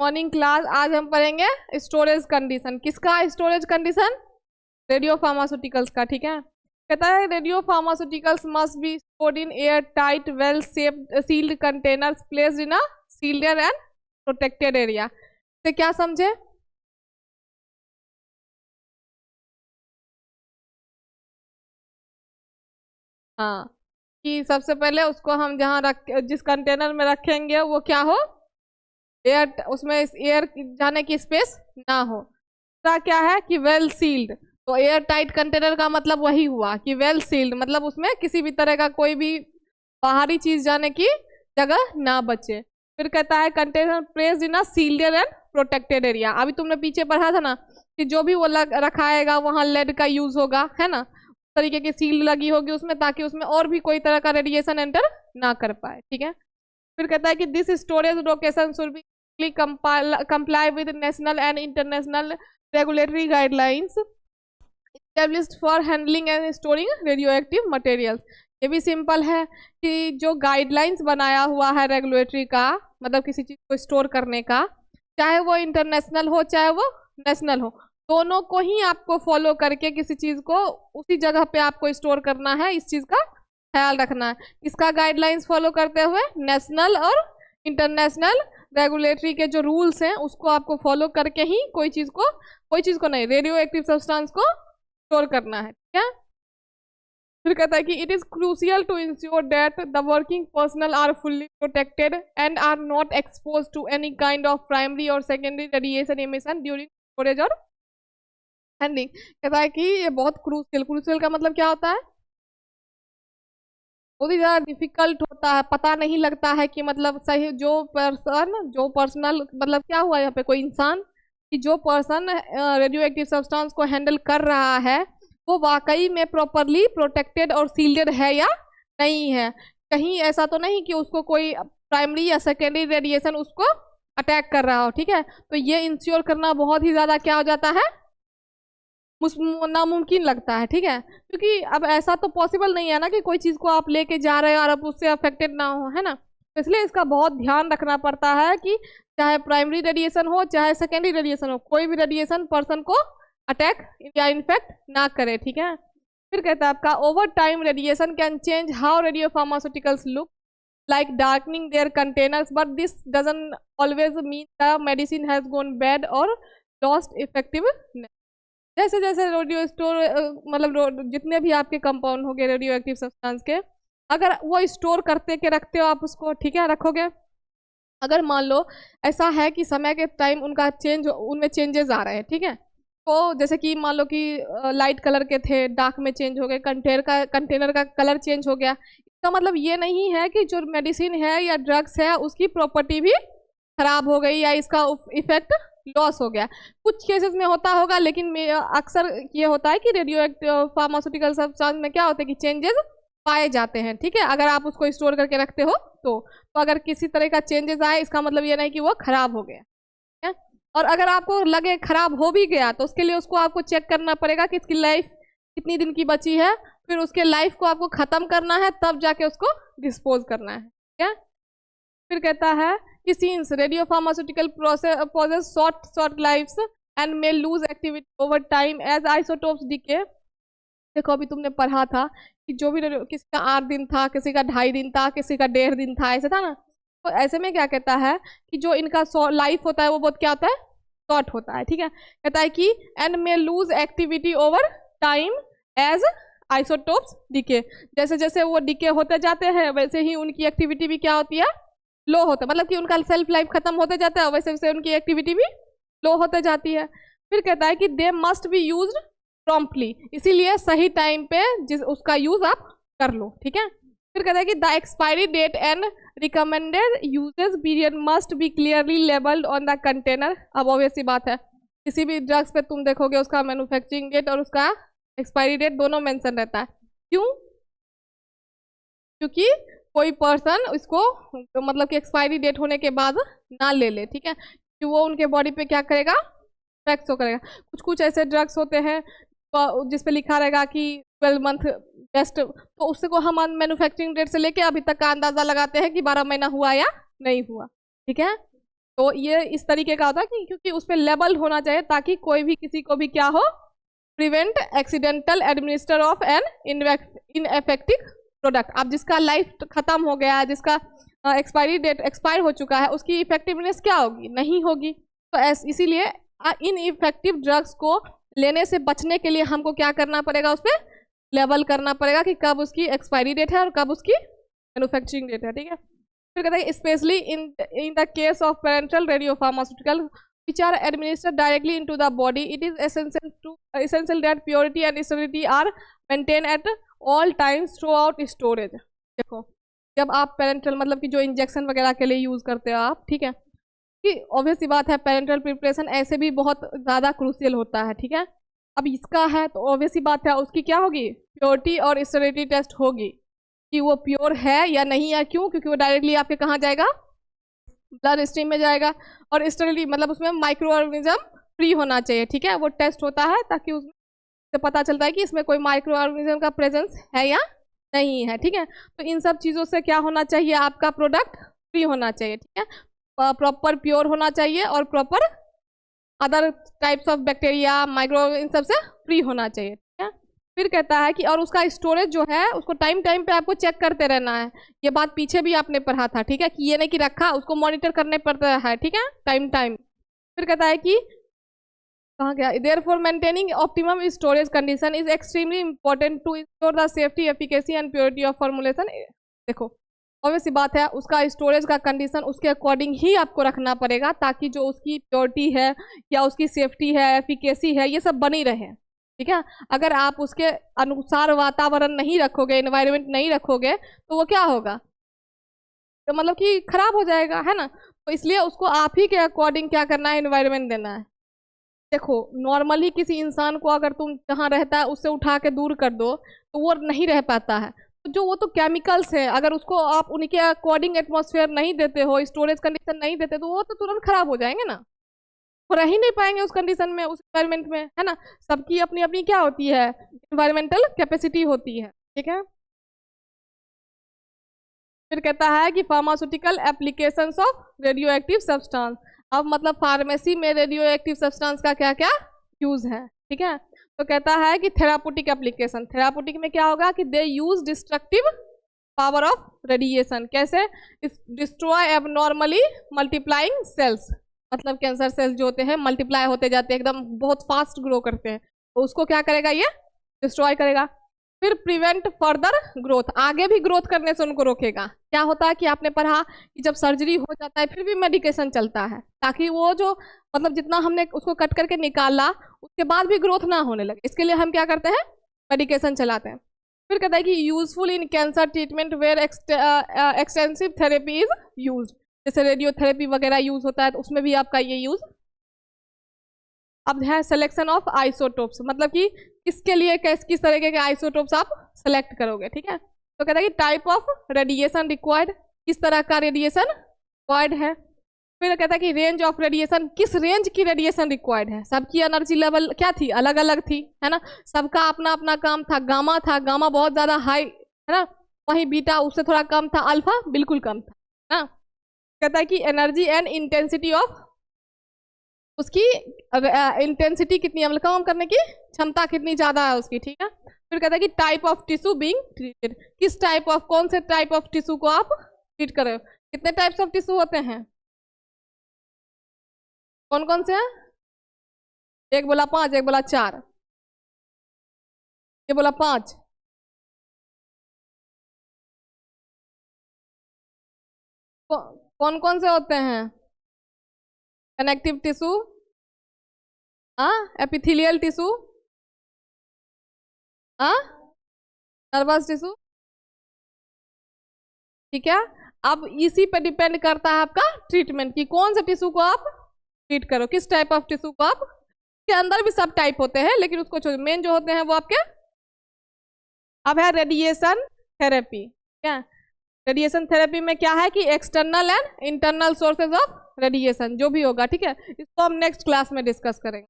Morning class. आज हम पढ़ेंगे स्टोरेज कंडीशन। किसका स्टोरेज कंडीशन? रेडियो फार्मास्यूटिकल्स का। ठीक है, कहता है radio pharmaceuticals must be stored in air tight well sealed containers placed in a sealed and protected area. से क्या समझे? हाँ, कि सबसे पहले उसको हम जहाँ रख जिस कंटेनर में रखेंगे वो क्या हो, एयर, उसमें एयर जाने की स्पेस ना हो। दूसरा क्या है कि वेल सील्ड। तो एयर टाइट कंटेनर का मतलब वही हुआ कि वेल सील्ड, मतलब उसमें किसी भी तरह का कोई भी बाहरी चीज जाने की जगह ना बचे। फिर कहता है container placed in a sealed and protected area. अभी तुमने पीछे पढ़ा था ना कि जो भी वो रखाएगा वहां लेड का यूज होगा, है ना, उस तरीके की सील लगी होगी उसमें, ताकि उसमें और भी कोई तरह का रेडिएशन एंटर ना कर पाए। ठीक है, फिर कहता है कि this storage location should be comply with national and international regulatory guidelines established for handling and storing radioactive materials। ये भी सिंपल है कि जो गाइडलाइंस बनाया हुआ है रेगुलेटरी का, मतलब किसी चीज को स्टोर करने का, चाहे वो इंटरनेशनल हो चाहे वो नेशनल हो, दोनों को ही आपको फॉलो करके किसी चीज को उसी जगह पे आपको स्टोर करना है। इस चीज का ख्याल रखना है। इसका गाइडलाइंस फॉलो करते हुए नेशनल और इंटरनेशनल रेगुलेटरी के जो रूल्स हैं उसको आपको फॉलो करके ही कोई चीज को नहीं, रेडियो एक्टिव सब्सटेंस को स्टोर करना है। ठीक है, फिर कहता है कि it is crucial to ensure that the working personnel are fully protected and are not expose to any kind of primary or secondary radiation emission during storage or handling. कहता है कि ये बहुत क्रूशियल का मतलब क्या होता है, बहुत ही ज़्यादा डिफिकल्ट होता है, पता नहीं लगता है कि मतलब सही जो पर्सनल मतलब क्या हुआ यहाँ पे, कोई इंसान कि जो पर्सन रेडियो एक्टिव सब्सटेंस को हैंडल कर रहा है वो वाकई में प्रॉपरली प्रोटेक्टेड और सील्डेड है या नहीं है। कहीं ऐसा तो नहीं कि उसको कोई प्राइमरी या सेकेंडरी रेडिएशन उसको अटैक कर रहा हो। ठीक है, तो ये इंश्योर करना बहुत ही ज़्यादा क्या हो जाता है, नामुमकिन लगता है। ठीक है, क्योंकि अब ऐसा तो पॉसिबल नहीं है ना कि कोई चीज़ को आप लेके जा रहे हो और अब उससे अफेक्टेड ना हो, है ना। तो इसलिए इसका बहुत ध्यान रखना पड़ता है कि चाहे प्राइमरी रेडिएशन हो चाहे सेकेंडरी रेडिएशन हो, कोई भी रेडिएशन पर्सन को अटैक या इन्फेक्ट ना करे। ठीक है, फिर कहता है आपका over time radiation can change how radio pharmaceuticals look like darkening their containers, but this doesn't always mean the medicine has gone bad or lost effectiveness। जैसे जैसे रेडियो स्टोर मतलब जितने भी आपके कंपाउंड हो गए रेडियो एक्टिव सब्सटेंस के, अगर वो स्टोर करते के रखते हो आप उसको, ठीक है, रखोगे, अगर मान लो ऐसा है कि समय के टाइम उनमें चेंजेस आ रहे हैं, ठीक है, तो जैसे कि मान लो कि लाइट कलर के थे डार्क में चेंज हो गए, कंटेनर का कलर चेंज हो गया, इसका मतलब ये नहीं है कि जो मेडिसिन है या ड्रग्स है उसकी प्रॉपर्टी भी खराब हो गई या इसका इफेक्ट लॉस हो गया। कुछ केसेस में होता होगा, लेकिन अक्सर ये होता है कि रेडियो एक्टिव फार्मास्यूटिकल सब्सटेंस में क्या होता है कि चेंजेस पाए जाते हैं। ठीक है, अगर आप उसको स्टोर करके रखते हो तो अगर किसी तरह का चेंजेस आए इसका मतलब ये नहीं कि वो खराब हो गया है। और अगर आपको लगे खराब हो भी गया तो उसके लिए उसको आपको चेक करना पड़ेगा कि इसकी लाइफ कितनी दिन की बची है, फिर उसके लाइफ को आपको खत्म करना है, तब जाके उसको डिस्पोज करना है। ठीक है, फिर कहता है कि since radio pharmaceutical possess short lives and may lose activity over time as isotopes decay। देखो अभी तुमने पढ़ा था कि जो भी किसी का 8 दिन था, किसी का 2.5 दिन था, किसी का 1.5 दिन था, ऐसे था ना। तो ऐसे में क्या कहता है कि जो इनका लाइफ होता है वो बहुत क्या होता है, शॉर्ट होता है। ठीक है, कहता है कि and may lose activity over time as isotopes decay. जैसे जैसे वो डिके होते जाते हैं वैसे ही उनकी एक्टिविटी भी क्या होती है, लो होता है, मतलब कि उनका सेल्फ लाइफ खत्म होते जाता है, वैसे वैसे उनकी एक्टिविटी भी लो होते जाती है। फिर कहता है कि they must be used promptly, इसीलिए सही टाइम पे उसका यूज आप कर लो। ठीक है, फिर कहता है कि the expiry date and recommended uses period must be clearly labelled on the container. अब ऑब्वियस सी बात है, किसी भी ड्रग्स पे तुम देखोगे उसका मैन्युफैक्चरिंग डेट और उसका एक्सपायरी डेट दोनों मेंशन रहता है। क्यों? क्योंकि कोई पर्सन इसको मतलब कि एक्सपायरी डेट होने के बाद ना ले ले। ठीक है, कि वो उनके बॉडी पे क्या करेगा, इफेक्ट शो करेगा। कुछ ऐसे ड्रग्स होते हैं जिस पे लिखा रहेगा कि 12 मंथ बेस्ट, तो उससे को हम मैन्युफैक्चरिंग डेट से लेके अभी तक का अंदाजा लगाते हैं कि 12 महीना हुआ या नहीं हुआ। ठीक है, तो ये इस तरीके का होता है कि क्योंकि उस पर लेबल होना चाहिए ताकि कोई भी किसी को भी क्या हो, prevent accidental administer of an ineffective product. अब जिसका लाइफ खत्म हो गया है, जिसका एक्सपायरी डेट एक्सपायर हो चुका है, उसकी इफेक्टिवनेस क्या होगी, नहीं होगी। तो इसीलिए इन इफेक्टिव ड्रग्स को लेने से बचने के लिए हमको क्या करना पड़ेगा, उस पर लेबल करना पड़ेगा कि कब उसकी एक्सपायरी डेट है और कब उसकी मैन्युफैक्चरिंग डेट है, ठीक है। फिर कहते हैं specially in the case of parental radio pharmaceutical which are administered directly into the body, it is essential that purity and sterility are maintained at all times throughout storage। देखो जब आप parental मतलब कि जो इंजेक्शन वगैरह के लिए use करते हो आप, ठीक है, कि ऑब्वियस सी बात है पेरेंटल प्रिपरेशन ऐसे भी बहुत ज़्यादा क्रूशियल होता है, ठीक है। अब इसका है तो ऑब्वियस सी बात है उसकी क्या होगी, प्योरिटी और स्टेरिलिटी टेस्ट होगी कि वो प्योर है या नहीं है। क्यों? क्योंकि वो डायरेक्टली आपके कहाँ जाएगा, ब्लड स्ट्रीम में जाएगा। और स्टेरिलिटी मतलब उसमें माइक्रो ऑर्गेनिज्म फ्री होना चाहिए, ठीक है। वो टेस्ट होता है ताकि उसमें पता चलता है कि इसमें कोई माइक्रो ऑर्गेनिज्म का प्रेजेंस है या नहीं है, ठीक है। तो इन सब चीज़ों से क्या होना चाहिए, आपका प्रोडक्ट फ्री होना चाहिए, ठीक है, प्रॉपर प्योर होना चाहिए और proper other types of bacteria micro इन सब से फ्री होना चाहिए, ठीक है। फिर कहता है कि और उसका स्टोरेज जो है उसको टाइम टाइम पे आपको चेक करते रहना है। ये बात पीछे भी आपने पढ़ा था, ठीक है, कि ये नहीं कि रखा, उसको मॉनिटर करने पड़ता है, ठीक है, टाइम टाइम। फिर कहता है कि कहाँ गया, therefore maintaining optimum storage condition is extremely important to ensure the safety, efficacy and purity of formulation. देखो ऑब्वियस सी बात है उसका स्टोरेज का कंडीशन उसके अकॉर्डिंग ही आपको रखना पड़ेगा ताकि जो उसकी प्योरिटी है या उसकी सेफ्टी है, एफिकेसी है, ये सब बनी रहे, ठीक है। अगर आप उसके अनुसार वातावरण नहीं रखोगे, एनवायरनमेंट नहीं रखोगे तो वो क्या होगा, तो मतलब कि खराब हो जाएगा, है ना। तो इसलिए उसको आप ही के अकॉर्डिंग क्या करना है, एनवायरनमेंट देना है। देखो नॉर्मली किसी इंसान को अगर तुम जहाँ रहता है उससे उठा के दूर कर दो तो वो नहीं रह पाता है। तो जो वो तो केमिकल्स है, अगर उसको आप उनके अकॉर्डिंग एटमॉस्फेयर नहीं देते हो, स्टोरेज कंडीशन नहीं देते तो वो तो तुरंत खराब हो जाएंगे ना, वो रह ही नहीं पाएंगे उस कंडीशन में, उस एनवायरमेंट में, है ना। सबकी अपनी अपनी क्या होती है, एनवायरमेंटल कैपेसिटी होती है, ठीक है। फिर कहता है कि pharmaceutical applications of radio active substance. अब मतलब फार्मेसी में रेडियो एक्टिव सब्सटेंस का क्या क्या यूज है, ठीक है। तो कहता है कि थेरापुटिक एप्लीकेशन, थेरापुटिक में क्या होगा कि they use destructive power of radiation. कैसे, डिस्ट्रॉय एबनॉर्मली मल्टीप्लाइंग सेल्स, मतलब कैंसर सेल्स जो होते हैं मल्टीप्लाई होते जाते हैं, एकदम बहुत फास्ट ग्रो करते हैं, तो उसको क्या करेगा, ये डिस्ट्रॉय करेगा। फिर प्रिवेंट फर्दर ग्रोथ, आगे भी ग्रोथ करने से उनको रोकेगा। क्या होता है कि आपने पढ़ा कि जब सर्जरी हो जाता है फिर भी मेडिकेशन चलता है ताकि वो जो मतलब जितना हमने उसको कट करके निकाला उसके बाद भी ग्रोथ ना होने लगे, इसके लिए हम क्या करते हैं, मेडिकेशन चलाते हैं। फिर कहता है कि useful in cancer treatment where extensive therapy is use, जैसे रेडियोथेरेपी वगैरह यूज होता है तो उसमें भी आपका ये यूज। अब है सिलेक्शन ऑफ आइसोटोप्स, मतलब कि किसके लिए किस तरीके के आइसोटोप्स आप सेलेक्ट करोगे, ठीक है। तो कहता है कि टाइप ऑफ रेडिएशन रिक्वायर्ड, किस तरह का रेडिएशन रिक्वायर्ड है। फिर कहता है कि रेंज ऑफ रेडिएशन, किस रेंज की रेडिएशन रिक्वायर्ड है। सबकी एनर्जी लेवल क्या थी, अलग अलग थी, है ना, सबका अपना अपना काम था। गामा था, गामा बहुत ज़्यादा हाई, है ना, वहीं बीटा उससे थोड़ा कम था, अल्फा बिल्कुल कम था, है ना। कहता है कि एनर्जी एंड इंटेंसिटी ऑफ, उसकी इंटेंसिटी कितनी है, मतलब काम करने की क्षमता कितनी ज़्यादा है उसकी, ठीक है। फिर कहता है कि type of tissue being treated, किस टाइप ऑफ, कौन से टाइप ऑफ टिश्यू को आप ट्रीट कर रहे हो। कितने टाइप्स ऑफ टिश्यू होते हैं, कौन कौन से हैं, एक बोला 5, एक बोला 4, ये बोला 5। कौन कौन से होते हैं, connective tissue, epithelial tissue, nervous tissue, ठीक है। अब इसी पे डिपेंड करता है आपका ट्रीटमेंट कि कौन से टिश्यू को आप ट्रीट करो, किस टाइप ऑफ टिश्यू को आप, के अंदर भी सब टाइप होते हैं लेकिन उसको मेन जो होते हैं वो आपके। अब है रेडिएशन थेरेपी, क्या रेडिएशन थेरेपी में क्या है कि external and internal sources of radiation जो भी होगा, ठीक है, इसको हम नेक्स्ट क्लास में डिस्कस करेंगे।